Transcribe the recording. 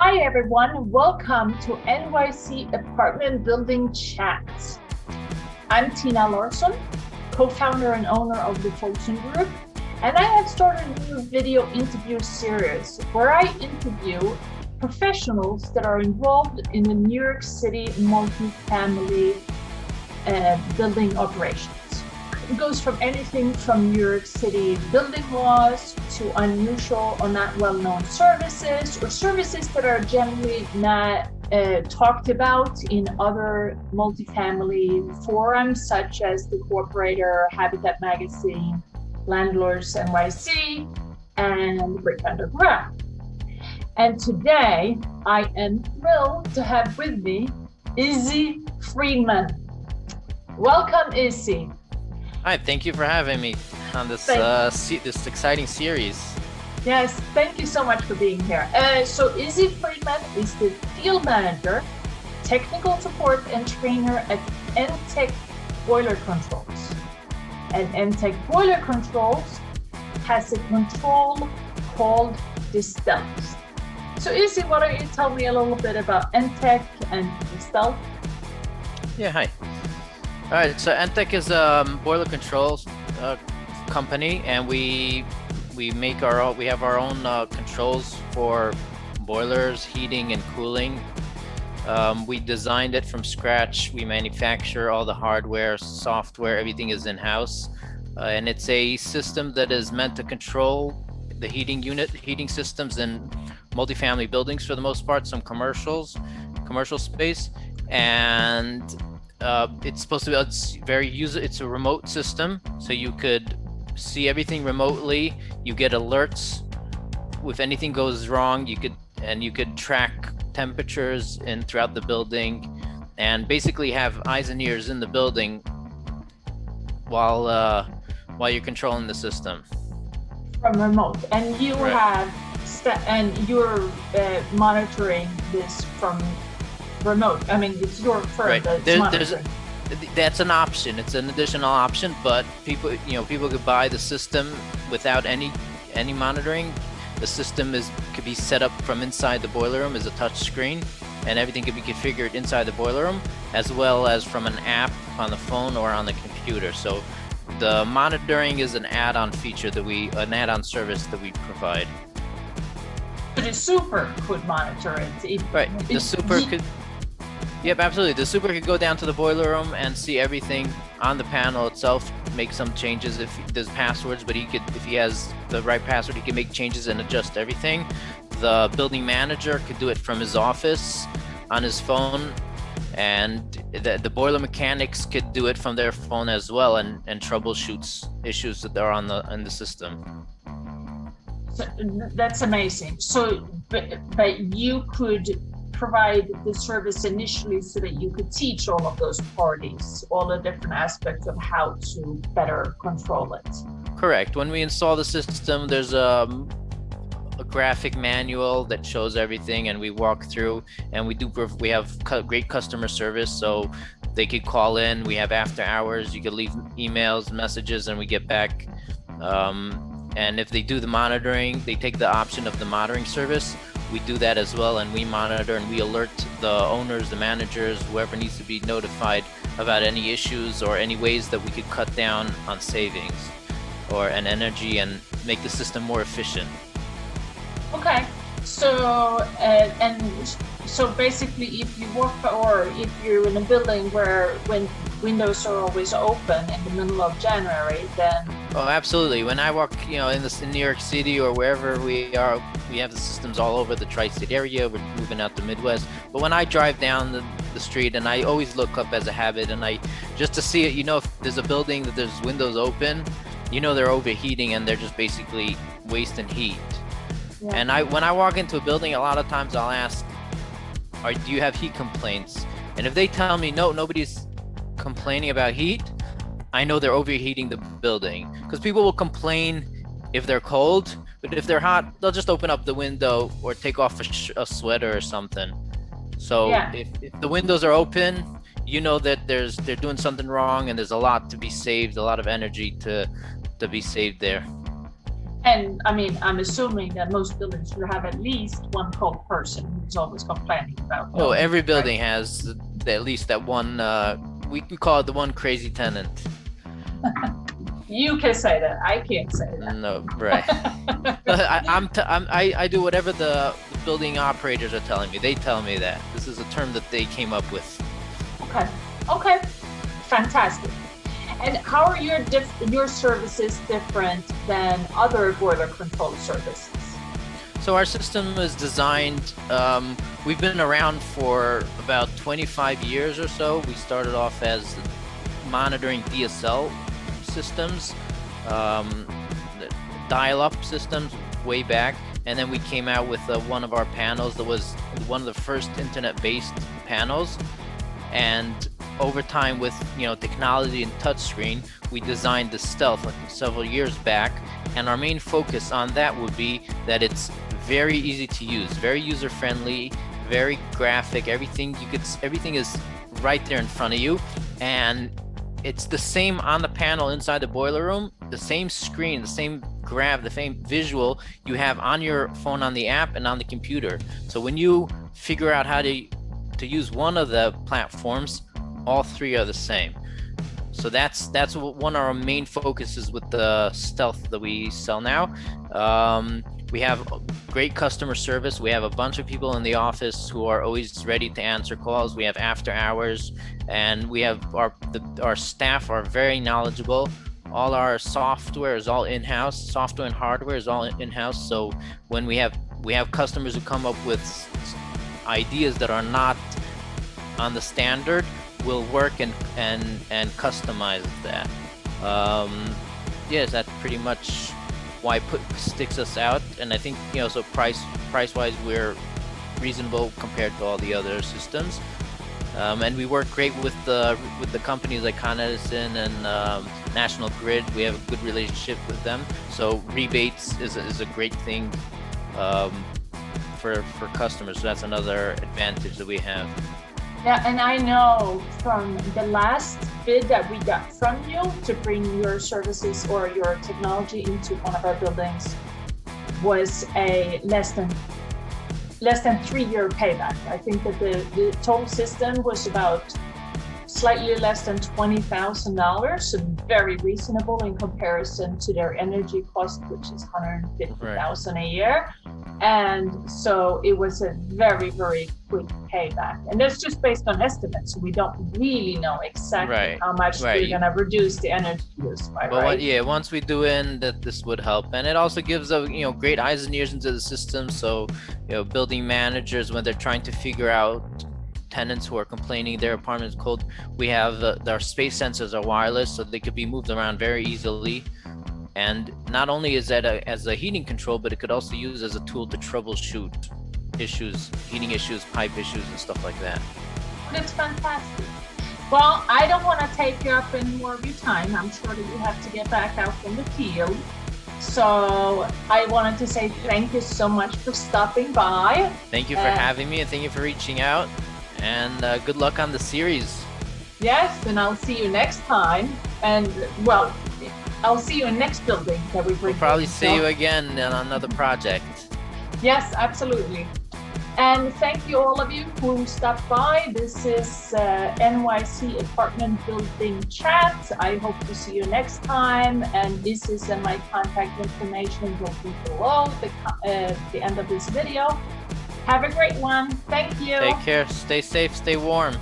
Hi everyone, welcome to NYC Apartment Building Chats. I'm Tina Larsson, co-founder and owner of the Folsom Group, and I have started a new video interview series where I interview professionals that are involved in the New York City multifamily building operations. It goes from anything from New York City building laws to unusual or not well-known services, or services that are generally not talked about in other multifamily forums such as the Cooperator, Habitat Magazine, Landlords NYC, and Brick Underground. And today I am thrilled to have with me Izzy Friedman. Welcome, Izzy. Hi, thank you for having me on this this exciting series. Yes, thank you so much for being here. So Izzy Friedman is the field manager, technical support and trainer at Entech Boiler Controls. And Entech Boiler Controls has a control called Dispel. So Izzy, why don't you tell me a little bit about Entech and Dispel? Yeah, hi. All right, so Entech is a boiler controls company, and we make we have our own controls for boilers, heating and cooling. We designed it from scratch. We manufacture all the hardware, software, everything is in-house, and it's a system that is meant to control the heating systems in multifamily buildings for the most part, some commercial space, and it's supposed to be, it's a remote system, so you could see everything remotely. You get alerts if anything goes wrong. You could track temperatures throughout the building, and basically have eyes and ears in the building while you're controlling the system from remote. And you right. you're monitoring this from remote. I mean, it's your firm Right. that's monitoring. That's an option. It's an additional option, but people could buy the system without any monitoring. The system could be set up from inside the boiler room as a touch screen, and everything could be configured inside the boiler room, as well as from an app on the phone or on the computer. So the monitoring is an add-on feature an add-on service that we provide. But the super could monitor it. Right. The super could. Yep, absolutely. The super could go down to the boiler room and see everything on the panel itself, make some changes if there's passwords, but if he has the right password, he can make changes and adjust everything. The building manager could do it from his office on his phone, and the boiler mechanics could do it from their phone as well, and troubleshoots issues that are in the system. So that's amazing. So, but you could provide the service initially so that you could teach all of those parties all the different aspects of how to better control it. Correct. When we install the system, there's a graphic manual that shows everything, and we walk through, and we have great customer service, so they could call in. We have after hours. You could leave emails, messages, and we get back. And if they do the monitoring, they take the option of the monitoring service. We do that as well, and we monitor and we alert the owners, the managers, whoever needs to be notified about any issues or any ways that we could cut down on savings and energy and make the system more efficient. Okay, so so basically, if you work or if you're in a building when windows are always open in the middle of January, then oh, absolutely. When I walk, in New York City or wherever we are, we have the systems all over the tri-state area. We're moving out the Midwest, but when I drive down the street, and I always look up as a habit, and just to see it, if there's a building that there's windows open, they're overheating and they're just basically wasting heat. Yeah. And when I walk into a building, a lot of times I'll ask, do you have heat complaints? And if they tell me no, nobody's complaining about heat, I know they're overheating the building. Because people will complain if they're cold, but if they're hot, they'll just open up the window or take off a sweater or something. So yeah. if the windows are open, that they're doing something wrong, and there's a lot to be saved, a lot of energy to be saved there. And I mean, I'm assuming that most buildings should have at least one cold person who's always complaining about. Oh, every right? building has at least that one. We call it the one crazy tenant. You can say that. I can't say that. No, right. I do whatever the building operators are telling me. They tell me that. This is a term that they came up with. Okay. Okay. Fantastic. And how are your services different than other boiler control services? So our system is designed, we've been around for about 25 years or so. We started off as monitoring DSL systems, dial-up systems way back, and then we came out with one of our panels that was one of the first internet-based panels. And over time, with technology and touchscreen, we designed the Stealth several years back, and our main focus on that would be that it's very easy to use, very user-friendly, very graphic. Everything is right there in front of you, and it's the same on the panel inside the boiler room, the same screen, the same graph, the same visual you have on your phone, on the app, and on the computer. So when you figure out how to use one of the platforms, all three are the same. So that's one of our main focuses with the Stealth that we sell now. We have great customer service. We have a bunch of people in the office who are always ready to answer calls. We have after hours, and we have our staff are very knowledgeable. All our software is all in-house. Software and hardware is all in-house. So when we have customers who come up with ideas that are not on the standard, we'll work and customize that. Yes, that's pretty much why sticks us out. And I think so price wise we're reasonable compared to all the other systems. And we work great with the companies like Con Edison and National Grid. We have a good relationship with them. So rebates is a great thing for customers. So that's another advantage that we have. Yeah, and I know from the last bid that we got from you to bring your services or your technology into one of our buildings was a less than 3-year payback. I think that the total system was about slightly less than $20,000, and very reasonable in comparison to their energy cost, which is $150,000 a year. And so it was a very, very quick payback. And that's just based on estimates. So we don't really know exactly how much we're going to reduce the energy use by, once we do that this would help. And it also gives great eyes and ears into the system. So, building managers, when they're trying to figure out tenants who are complaining their apartment is cold, we have our space sensors are wireless, so they could be moved around very easily. And not only is that as a heating control, but it could also use as a tool to troubleshoot issues, heating issues, pipe issues, and stuff like that. That's fantastic. Well, I don't want to take up any more of your time. I'm sure that you have to get back out in the field. So I wanted to say thank you so much for stopping by. Thank you for having me, and thank you for reaching out. And good luck on the series. Yes, and I'll see you next time. And well, I'll see you in next building that we bring. We'll probably see you again on another project. Yes, absolutely. And thank you all of you who stopped by. This is NYC Apartment Building Chat. I hope to see you next time. And this is my contact information will be below the end of this video. Have a great one. Thank you. Take care. Stay safe. Stay warm.